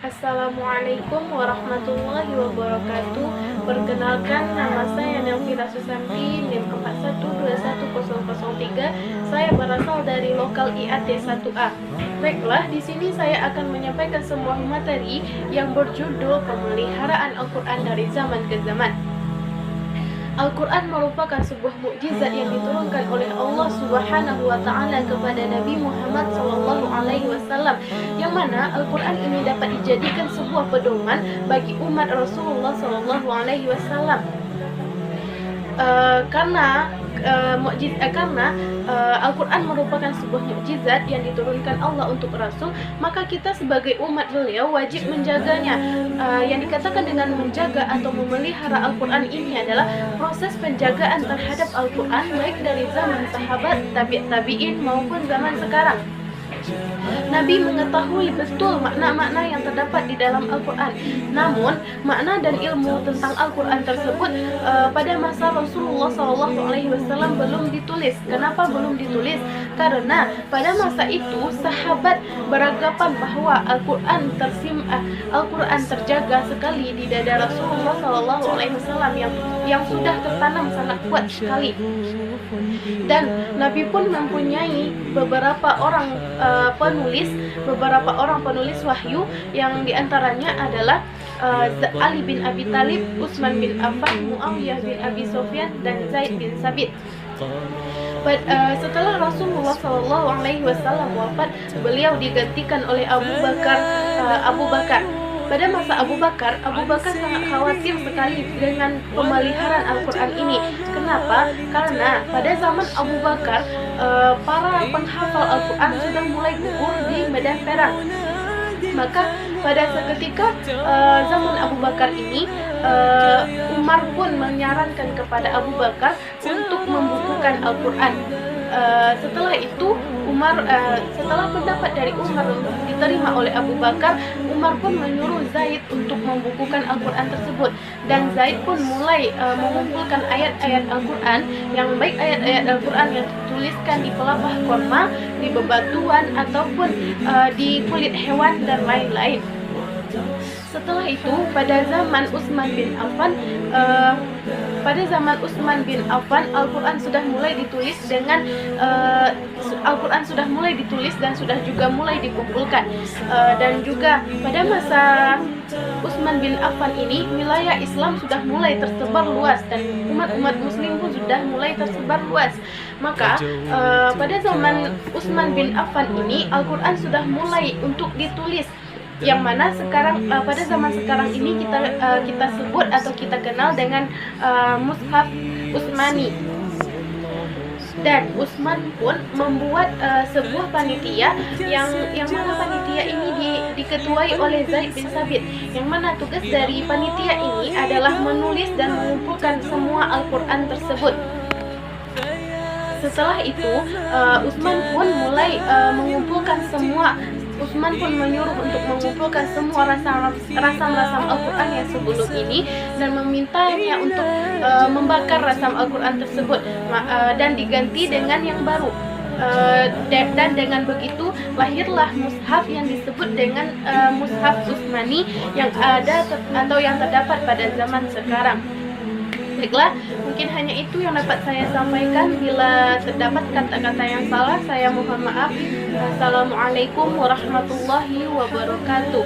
Assalamualaikum warahmatullahi wabarakatuh. Perkenalkan, nama saya Nelvira Susanti, NIM 41210003. Saya berasal dari lokal IAT 1A. Baiklah, di sini saya akan menyampaikan sebuah materi yang berjudul Pemeliharaan Al-Quran dari Zaman ke Zaman. Al-Quran merupakan sebuah mukjizat yang diturunkan oleh Allah Subhanahu wa Ta'ala kepada Nabi Muhammad SAW, yang mana Al-Quran ini dapat dijadikan sebuah pedoman bagi umat Rasulullah SAW. Karena Al-Quran merupakan sebuah mukjizat yang diturunkan Allah untuk Rasul, maka kita sebagai umat beliau wajib menjaganya. Yang dikatakan dengan menjaga atau memelihara Al-Quran ini adalah proses penjagaan terhadap Al-Quran baik dari zaman sahabat, tabi'in maupun zaman sekarang. Nabi mengetahui betul makna-makna yang terdapat di dalam Al-Quran. Namun, makna dan ilmu tentang Al-Quran tersebut pada masa Rasulullah SAW belum ditulis. Kenapa belum ditulis? Karena pada masa itu sahabat beranggapan bahwa Al-Quran terjaga sekali di dada Rasulullah SAW yang sudah tertanam sangat kuat sekali. Dan Nabi pun mempunyai beberapa orang penulis wahyu, yang diantaranya adalah Ali bin Abi Thalib, Utsman bin Affan, Muawiyah bin Abi Sufyan, dan Zaid bin Sabit. Setelah Rasulullah SAW wafat, beliau digantikan oleh Abu Bakar. Pada masa Abu Bakar sangat khawatir sekali dengan pemeliharaan Al-Quran ini. Kenapa? Karena pada zaman Abu Bakar, para penghafal Al-Quran sudah mulai gugur di medan perang. Maka pada seketika zaman Abu Bakar ini, Umar pun menyarankan kepada Abu Bakar untuk membukukan Al-Quran. Setelah itu setelah pendapat dari Umar diterima oleh Abu Bakar, Umar pun menyuruh Zaid untuk membukukan Al-Quran tersebut. Dan Zaid pun mulai mengumpulkan ayat-ayat Al-Quran, yang baik ayat-ayat Al-Quran yang dituliskan di pelepah korma, di bebatuan, ataupun di kulit hewan dan lain-lain. Setelah itu, pada zaman Utsman bin Affan, Al-Quran sudah mulai ditulis dan sudah juga mulai dikumpulkan. Dan juga pada masa Utsman bin Affan ini, wilayah Islam sudah mulai tersebar luas dan umat muslim pun sudah mulai tersebar luas. Maka pada zaman Utsman bin Affan ini, Al-Quran sudah mulai untuk ditulis, yang mana sekarang pada zaman sekarang ini kita sebut atau kita kenal dengan mushaf Utsmani. Dan Utsman pun membuat sebuah panitia yang mana panitia ini diketuai oleh Zaid bin Sabit, yang mana tugas dari panitia ini adalah menulis dan mengumpulkan semua Al-Quran tersebut. Setelah itu Utsman pun menyuruh untuk mengumpulkan semua rasam-rasam Al-Quran yang sebelum ini, dan memintanya untuk membakar rasam Al-Quran tersebut dan diganti dengan yang baru. Dan dengan begitu lahirlah mushaf yang disebut dengan mushaf Utsmani yang ada atau yang terdapat pada zaman sekarang. Baiklah, mungkin hanya itu yang dapat saya sampaikan. Bila terdapat kata-kata yang salah, saya mohon maaf. Assalamualaikum warahmatullahi wabarakatuh.